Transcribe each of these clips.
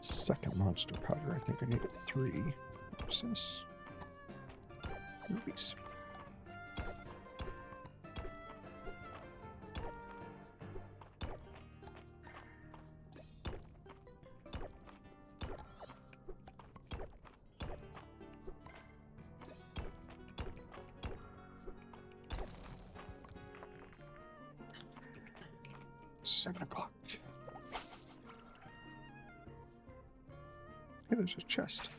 the second monster powder. I think I needed 3. What's this? Rubies. $7 o'clock. Hey, there's a chest.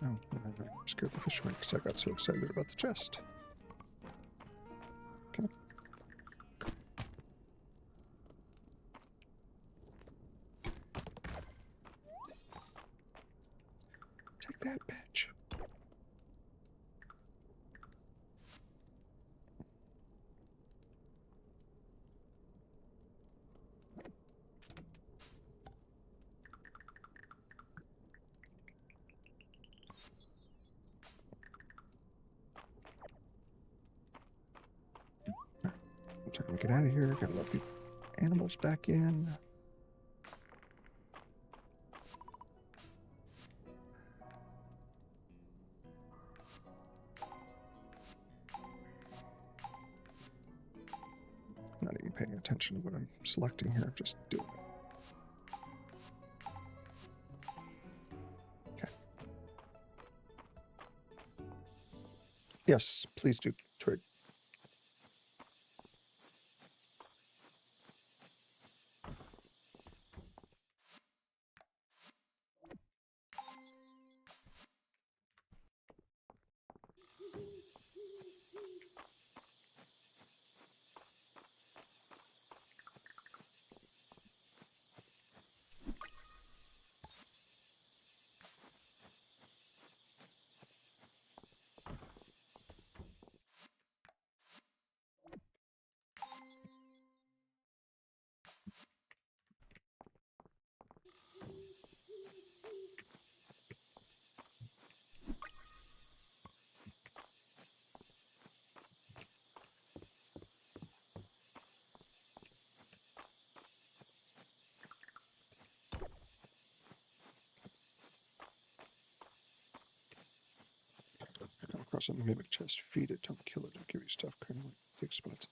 Oh, I scared the fish away because I got so excited about the chest. Okay. Take that, bitch. Time to get out of here. Gotta let the animals back in. Not even paying attention to what I'm selecting here. Just doing it. Okay. Yes, please do trade. Come across a mimic chest. Feed it. Don't kill it. Don't give you stuff. Kind of take spots.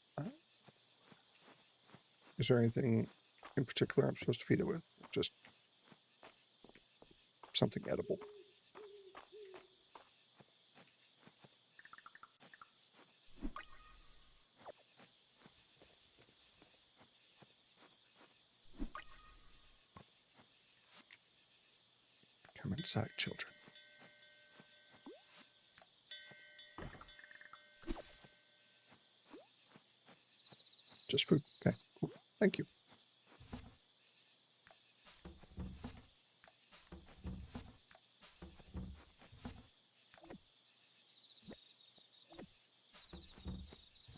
Is there anything in particular I'm supposed to feed it with? Just something edible. Come inside, children. Just food. Okay, cool. Thank you.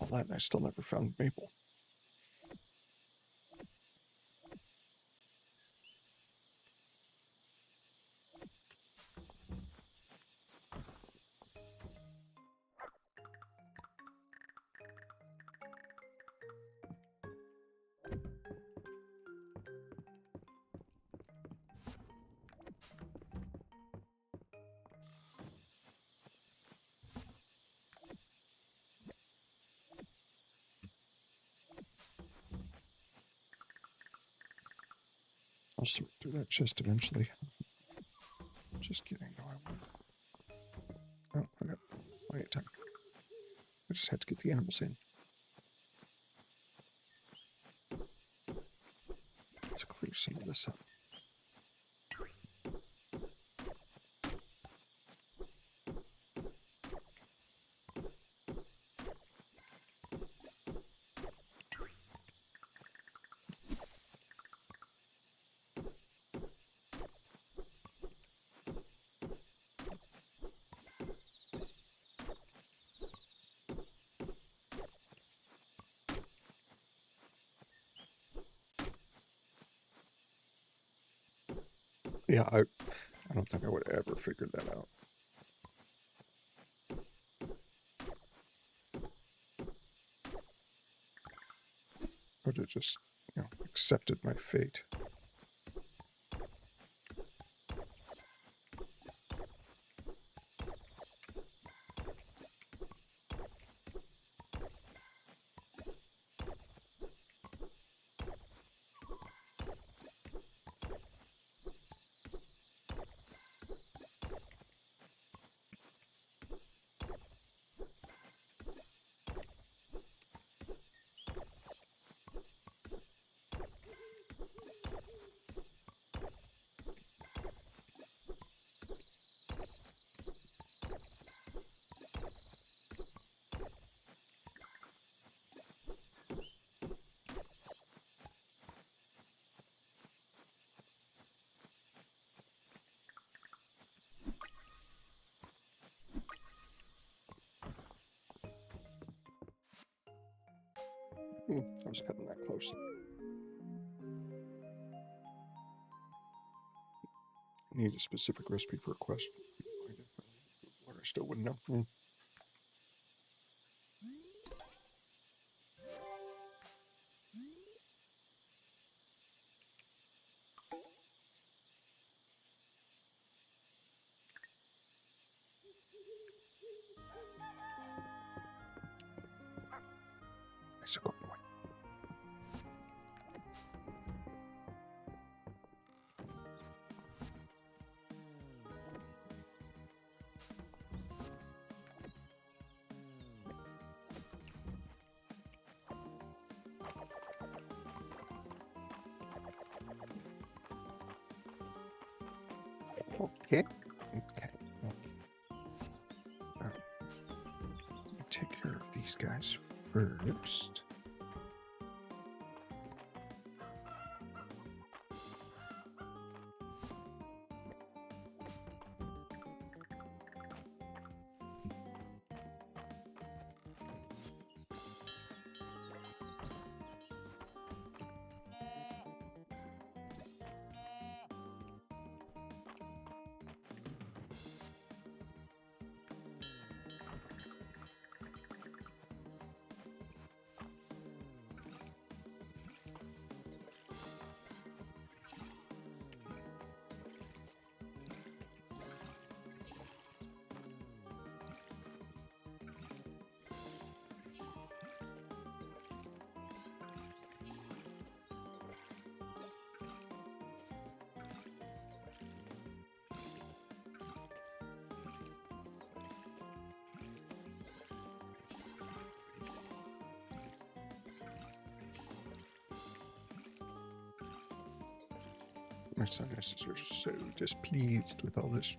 All that, and I still never found maple. I'll sort through that chest eventually. Just kidding. No, I won't. Oh, I got plenty of time. I just had to get the animals in. Let's clear some of this up. Yeah, I don't think I would have ever figured that out. I would have just, accepted my fate. was cutting that close. Need a specific recipe for a quest. Or I still wouldn't know. That's a good boy. Okay. Okay. Let me take care of these guys first. My sinuses are so displeased with all this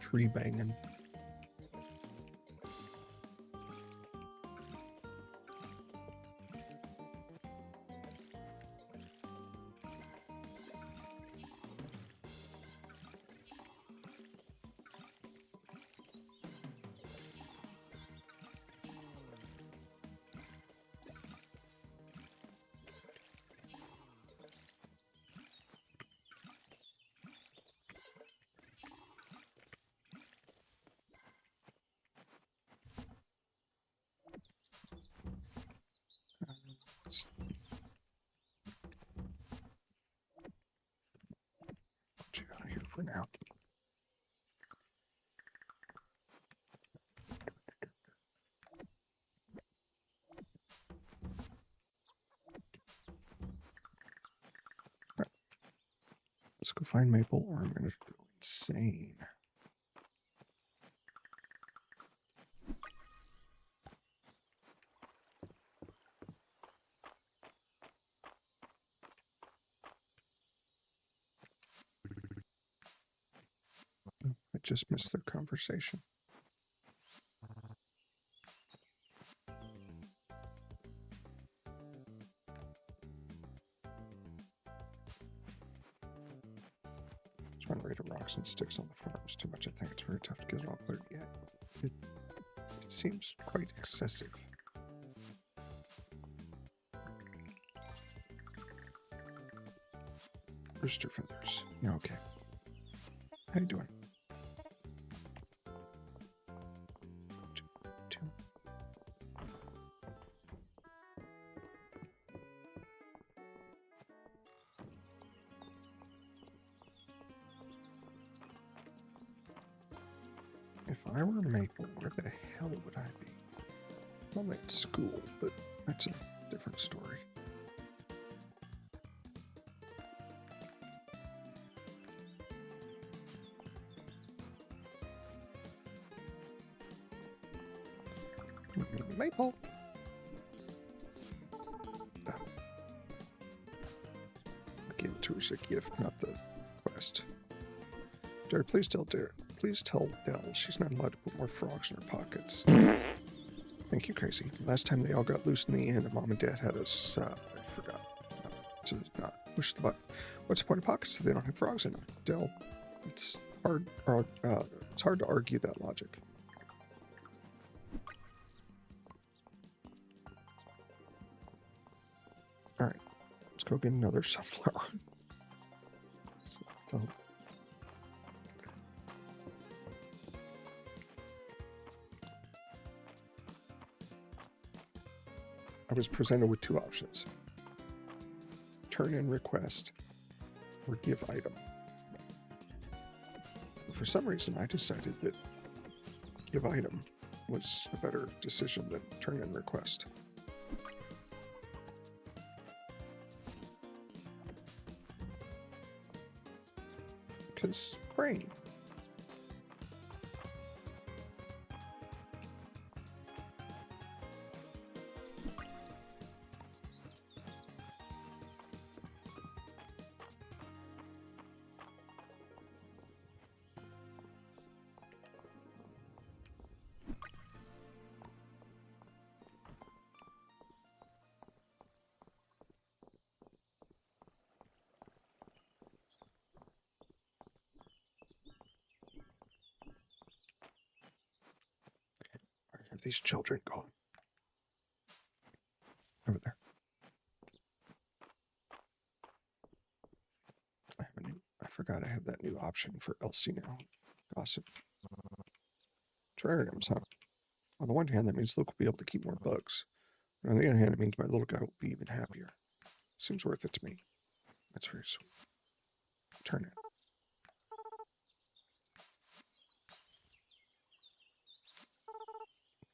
tree banging. Put you out here for now. Right. Let's go find Maple, or I'm going to go insane. I just missed their conversation. Trying to raid rocks and sticks on the farm is too much. I think it's very tough to get it all cleared yet. It seems quite excessive. Rooster feathers. Yeah, okay. How you doing? Two. If I were Maple, where the hell would I be? I'm at school, but that's a different story. Maple! Oh. I gave it to her as a gift, not the quest. Dare, please tell Dell she's not allowed to put more frogs in her pockets. Thank you, Crazy. Last time they all got loose in the inn, Mom and Dad had us, I forgot, to not push the button. What's the point of pockets if they don't have frogs in them? Dell, it's hard to argue that logic. go get another sunflower. Don't. I was presented with two options. Turn in request or give item. For some reason, I decided that give item was a better decision than turn in request. Because brain. Are these children gone? Over there. I forgot I have that new option for Elsie now. Gossip. Terrariums, huh? On the one hand, that means Luke will be able to keep more bugs. And on the other hand, it means my little guy will be even happier. Seems worth it to me. That's very sweet. Turn it.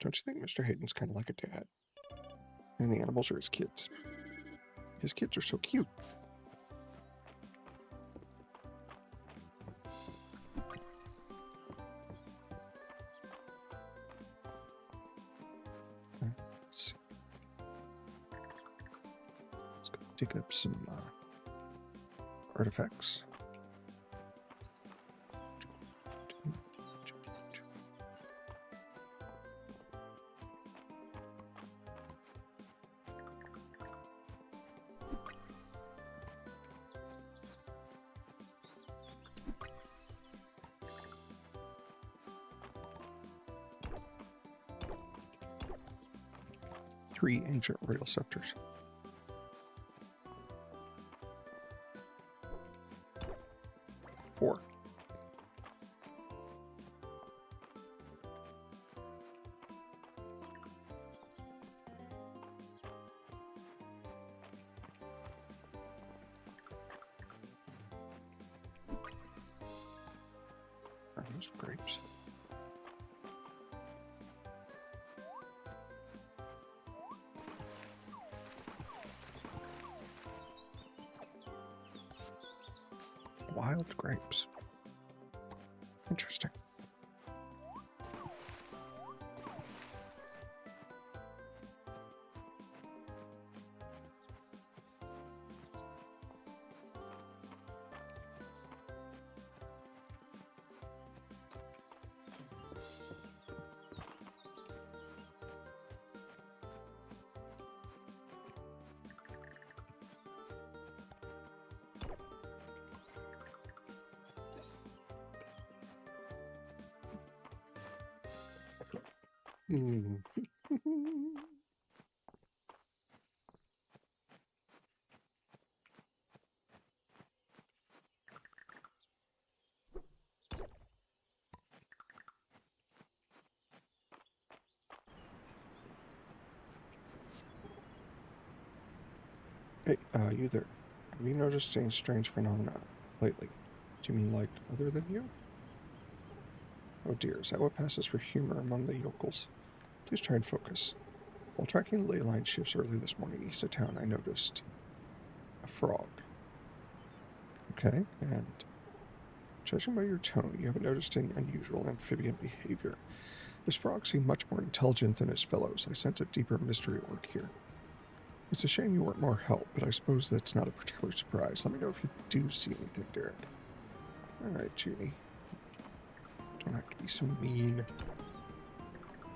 Don't you think Mr. Hayden's kind of like a dad? And the animals are his kids. His kids are so cute. Let's see. Let's go dig up some artifacts. Three ancient royal scepters. Four. Are those grapes? Wild grapes. Interesting. Hey, you there. Have you noticed any strange phenomena lately? Do you mean like other than you? Oh dear, is that what passes for humor among the yokels? Please try and focus. While tracking ley line shifts early this morning east of town, I noticed a frog. Okay, and judging by your tone, you haven't noticed any unusual amphibian behavior. This frog seemed much more intelligent than his fellows. I sense a deeper mystery at work here. It's a shame you weren't more help, but I suppose that's not a particular surprise. Let me know if you do see anything, Derek. Alright, Junie. Don't have to be so mean.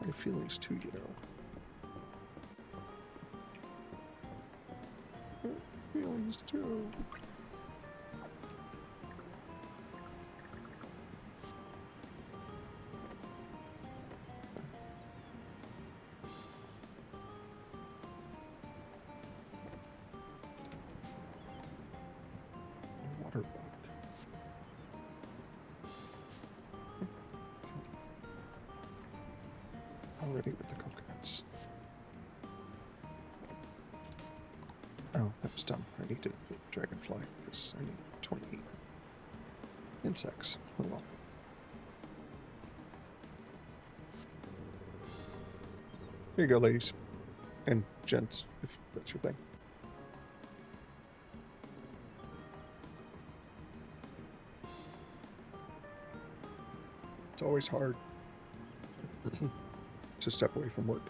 My feelings too, you know. Feelings too. already with the coconuts. Oh, that was dumb. I needed the dragonfly because I need 20 insects. Oh well. Here you go, ladies. And gents, if that's your thing. It's always hard to step away from work.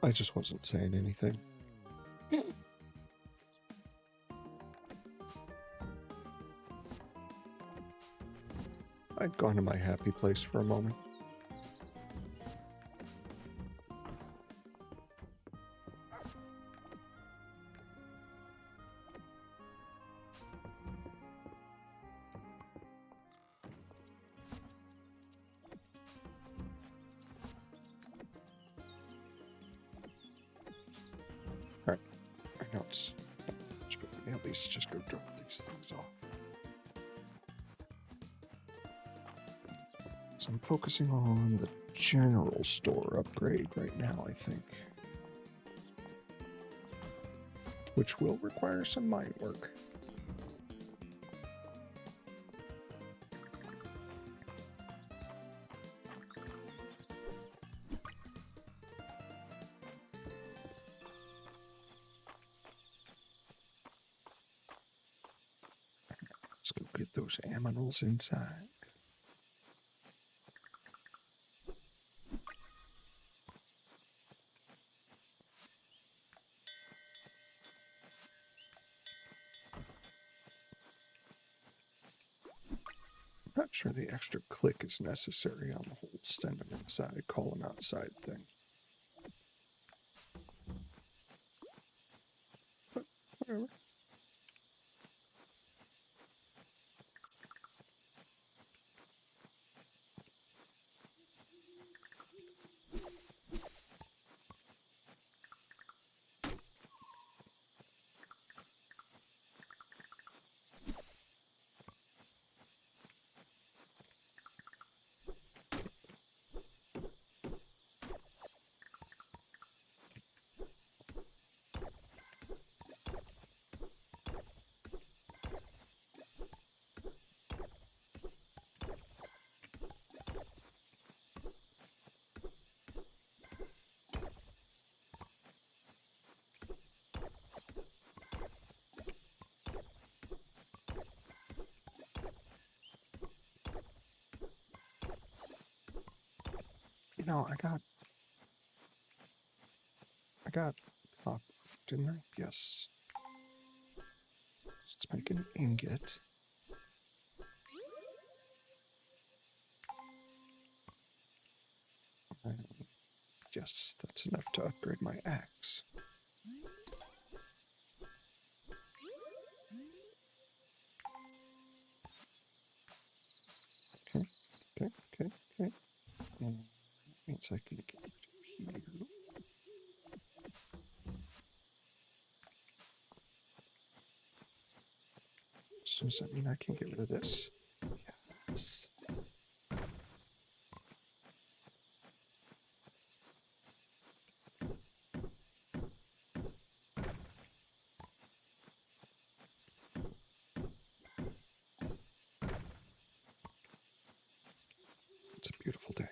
I just wasn't saying anything. I'd gone to my happy place for a moment. Alright, I know it's not much, but at least just go drop these things off. So I'm focusing on the general store upgrade right now, I think. Which will require some mine work. Let's go get those aminals inside. Not sure the extra click is necessary on the whole send them inside, call them outside thing. But whatever. You know, I got copper, didn't I? Yes. Let's make an ingot. upgrade my axe. Okay, okay, okay, okay. And that means I can get rid of you. So does that mean I can get rid of this? Yes. It's a beautiful day.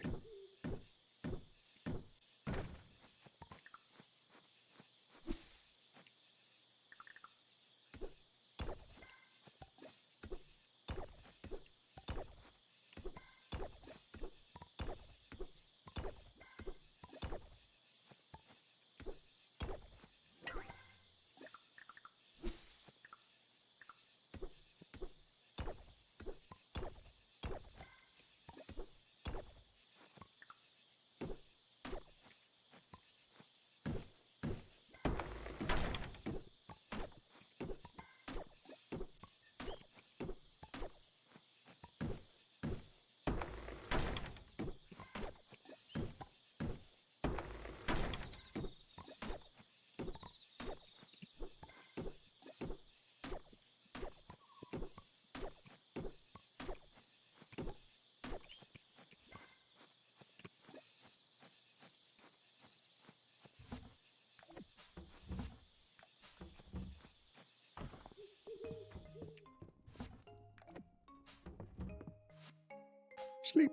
Sleep.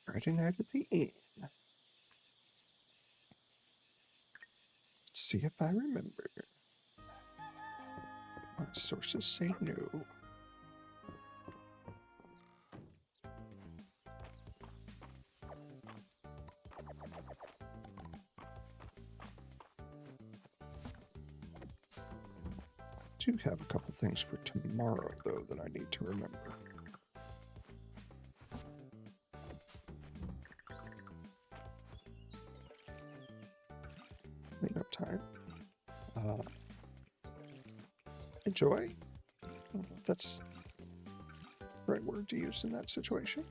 Friday night at the inn. Let's see if I remember. My sources say no. Do have a couple things for tomorrow, though, that I need to remember. Cleanup time. Enjoy. I don't know if that's the right word to use in that situation.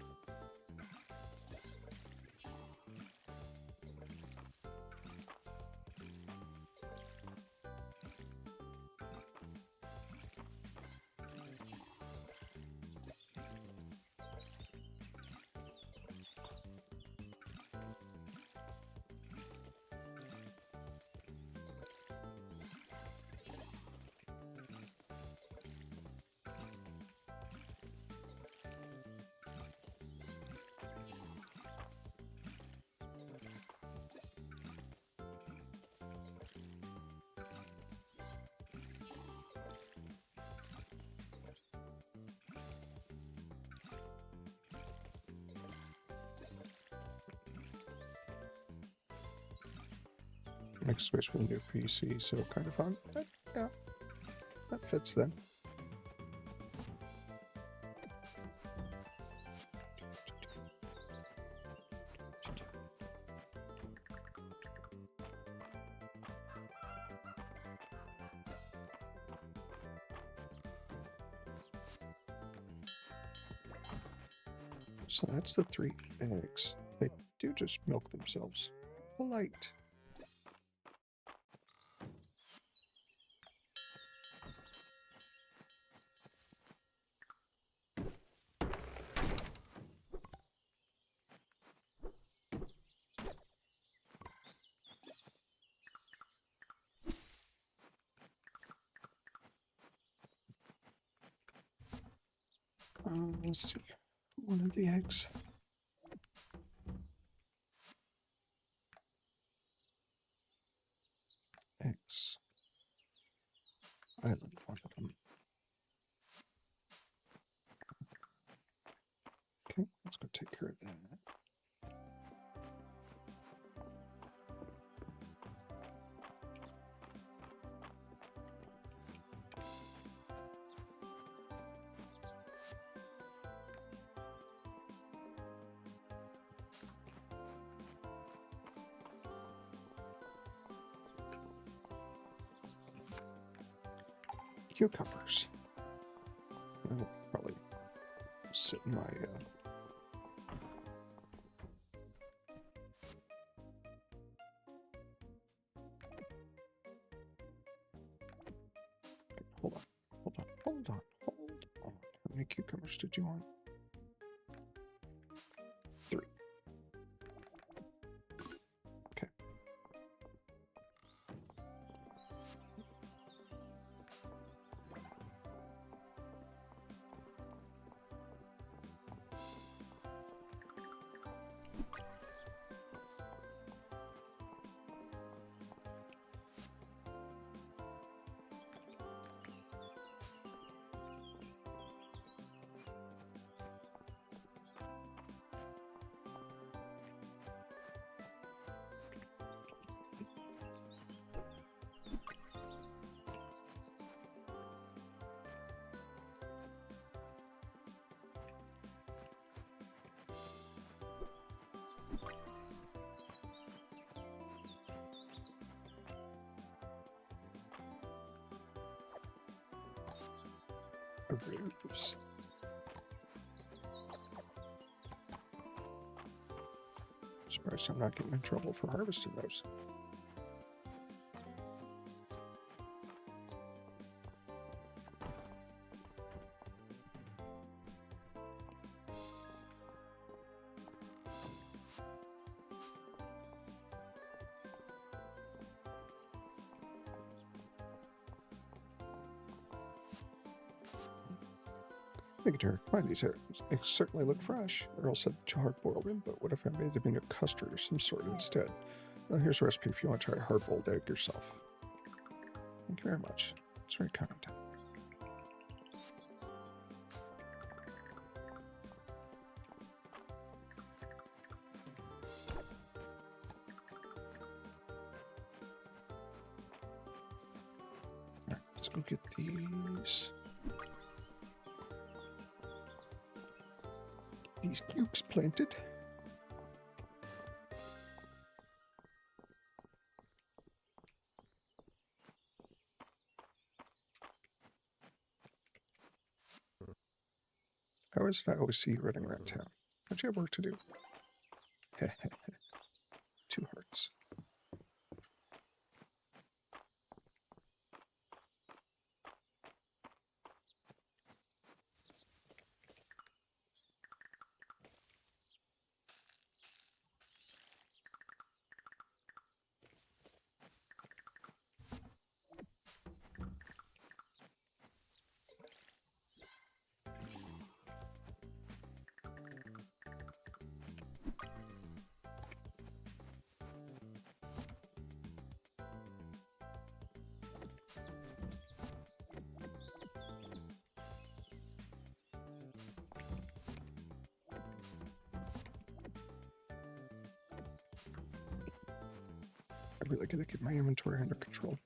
Make space for the new PC, so kind of fun. But yeah, that fits then. So that's the 3 eggs. They do just milk themselves. Polite. Let's see. One of the eggs. Eggs. Island, one of them. Okay, let's go take care of that. cucumbers. I'll probably sit in my hold on. How many cucumbers did you want? 3. Okay. Rose. Surprised I'm not getting in trouble for harvesting those. Why, these eggs certainly look fresh. Earl said to hard-boiled them, but what if I made them into custard or some sort instead? Well, here's a recipe if you want to try a hard-boiled egg yourself. Thank you very much. It's very kind. Alright, let's go get these. These cubes planted. How is it I always see you running around town? Don't you have work to do? 2 hearts. I really gotta get my inventory under control.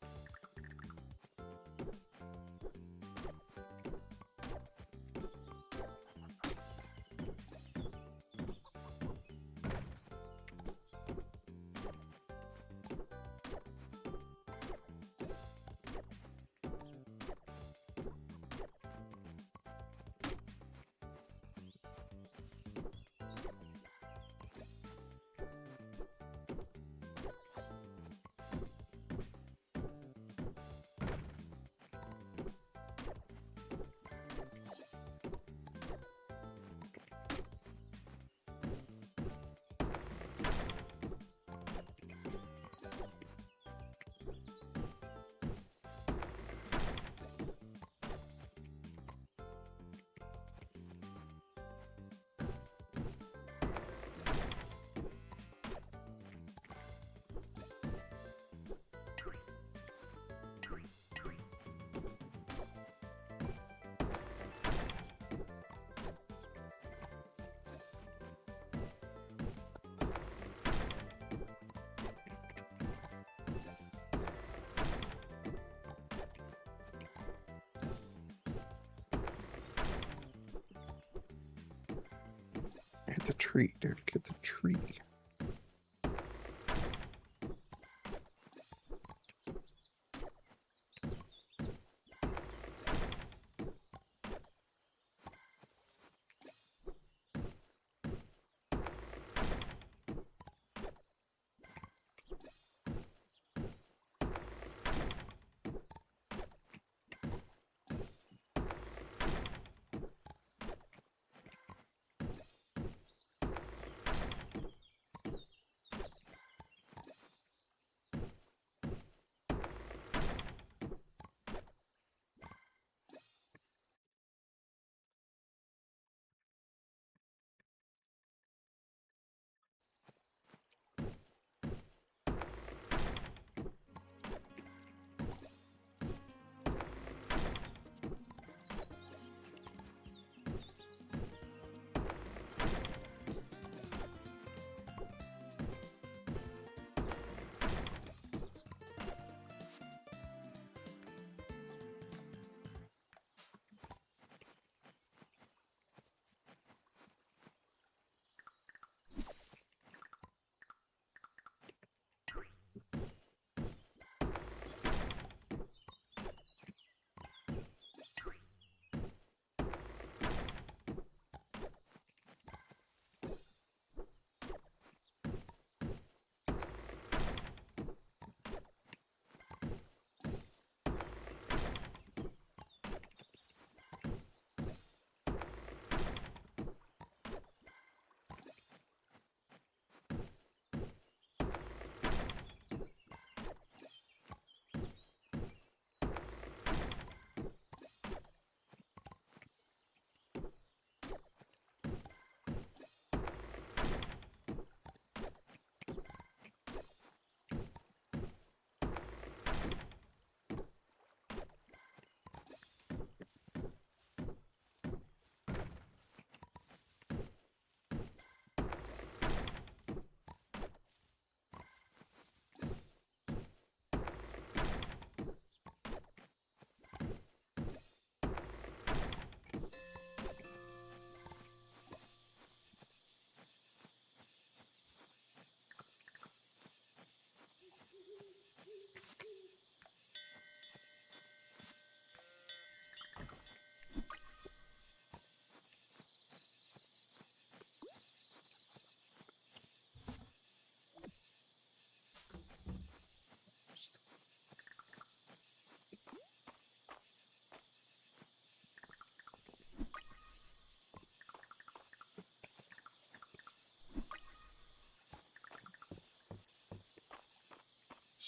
Hit the tree, dude. Get the tree.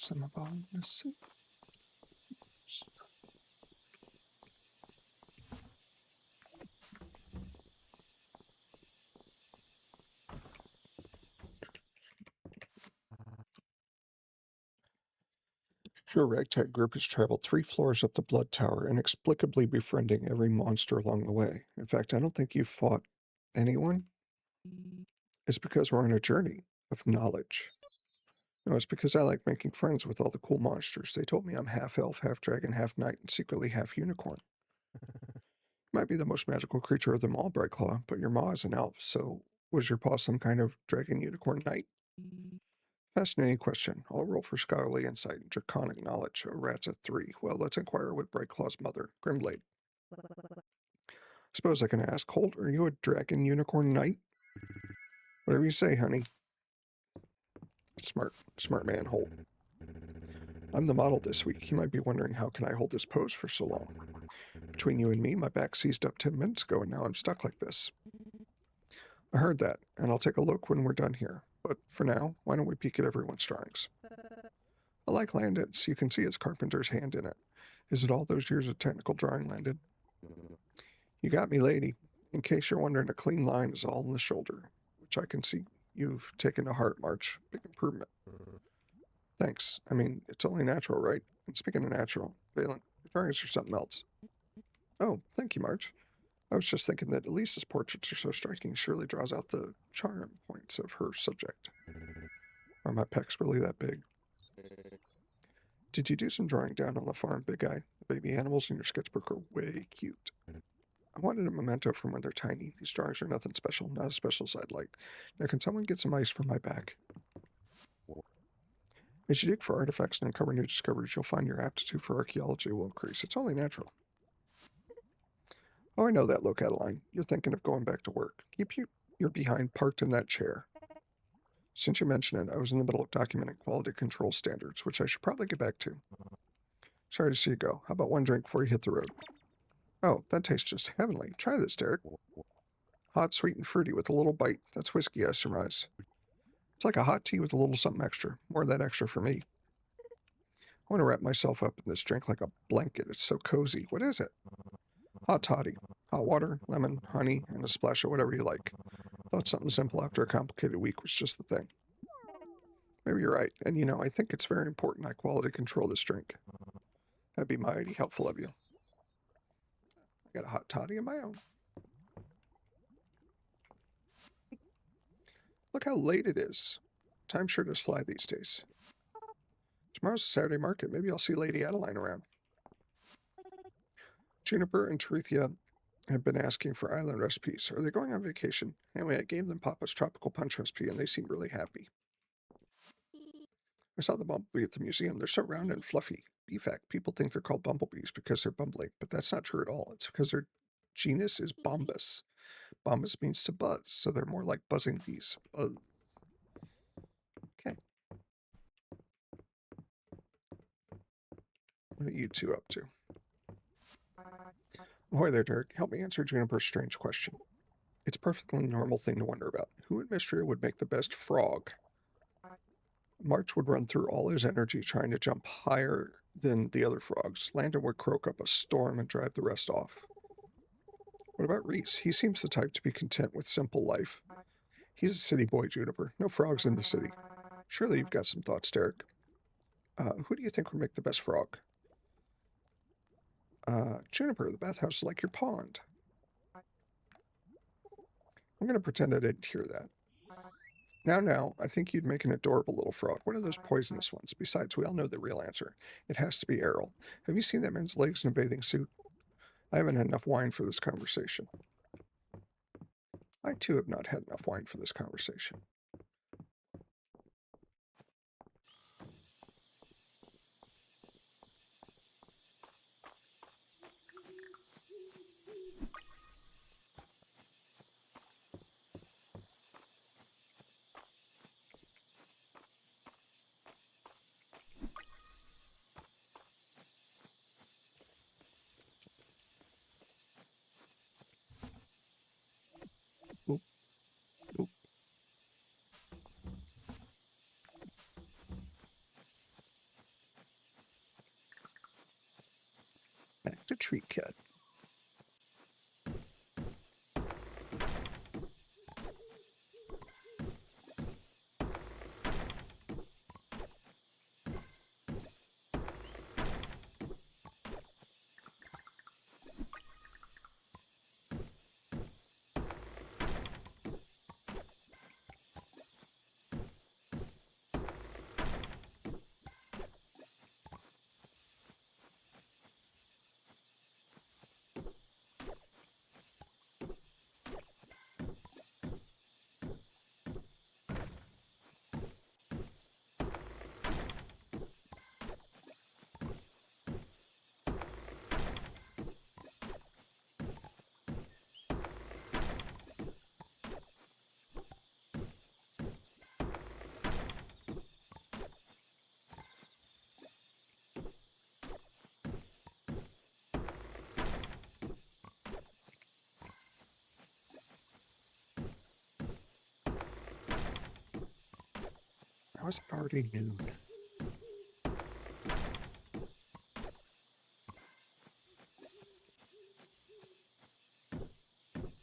Some bonus. Your ragtag group has traveled 3 floors up the Blood Tower, inexplicably befriending every monster along the way. In fact, I don't think you've fought anyone. It's because we're on a journey of knowledge. No, it's because I like making friends with all the cool monsters. They told me I'm half elf, half dragon, half knight, and secretly half unicorn. Might be the most magical creature of them all, Brightclaw, but your ma is an elf, so was your paw some kind of dragon unicorn knight? Fascinating question. I'll roll for scholarly insight and draconic knowledge. A rat's a 3. Well, let's inquire with Brightclaw's mother, Grimblade. Suppose I can ask, Holt, are you a dragon unicorn knight? Whatever you say, honey. Smart man, Holt. I'm the model this week. You might be wondering how can I hold this pose for so long. Between you and me, my back seized up 10 minutes ago, and now I'm stuck like this. I heard that, and I'll take a look when we're done here. But for now, why don't we peek at everyone's drawings? I like Landon's. You can see his carpenter's hand in it. Is it all those years of technical drawing, Landon? You got me, lady. In case you're wondering, a clean line is all in the shoulder, which I can see you've taken to heart, March. Big improvement. Thanks. I mean, it's only natural, right? And speaking of natural, Valen, your drawings are something else. Oh, thank you, March. I was just thinking that Elisa's portraits are so striking, surely draws out the charm points of her subject. Are my pecs really that big? Did you do some drawing down on the farm, Big Eye? The baby animals in your sketchbook are way cute. I wanted a memento from when they're tiny. These drawings are nothing special, not as special as I'd like. Now, can someone get some ice for my back? As you dig for artifacts and uncover new discoveries, you'll find your aptitude for archaeology will increase. It's only natural. Oh, I know that look, Adeline. You're thinking of going back to work. Keep your behind parked in that chair. Since you mentioned it, I was in the middle of documenting quality control standards, which I should probably get back to. Sorry to see you go. How about one drink before you hit the road? Oh, that tastes just heavenly. Try this, Derek. Hot, sweet, and fruity with a little bite. That's whiskey, I surmise. It's like a hot tea with a little something extra. More of that extra for me. I want to wrap myself up in this drink like a blanket. It's so cozy. What is it? Hot toddy. Hot water, lemon, honey, and a splash of whatever you like. Thought something simple after a complicated week was just the thing. Maybe you're right. And you know, I think it's very important I quality control this drink. That'd be mighty helpful of you. I got a hot toddy of my own. Look how late it is. Time sure does fly these days. Tomorrow's a Saturday market. Maybe I'll see Lady Adeline around. Juniper and Terethia have been asking for island recipes. Are they going on vacation? Anyway, I gave them Papa's tropical punch recipe, and they seemed really happy. I saw the bumblebee at the museum. They're so round and fluffy. BFAC, people think they're called bumblebees because they're bumbling, but that's not true at all. It's because their genus is bombus. Bombus means to buzz, so they're more like buzzing bees. Buzz. Okay. What are you two up to? Ahoy there, Derek. Help me answer Juniper's strange question. It's a perfectly normal thing to wonder about. Who in Mystria would make the best frog? March would run through all his energy trying to jump higher than the other frogs. Landon would croak up a storm and drive the rest off. What about Reese? He seems the type to be content with simple life. He's a city boy, Juniper. No frogs in the city. Surely you've got some thoughts, Derek. Who do you think would make the best frog? Juniper, the bathhouse is like your pond. I'm going to pretend I didn't hear that. Now, I think you'd make an adorable little frog, one of those poisonous ones. Besides, we all know the real answer. It has to be Errol. Have you seen that man's legs in a bathing suit? I haven't had enough wine for this conversation. I, too, have not had enough wine for this conversation. Oop, oop. How's it already noon?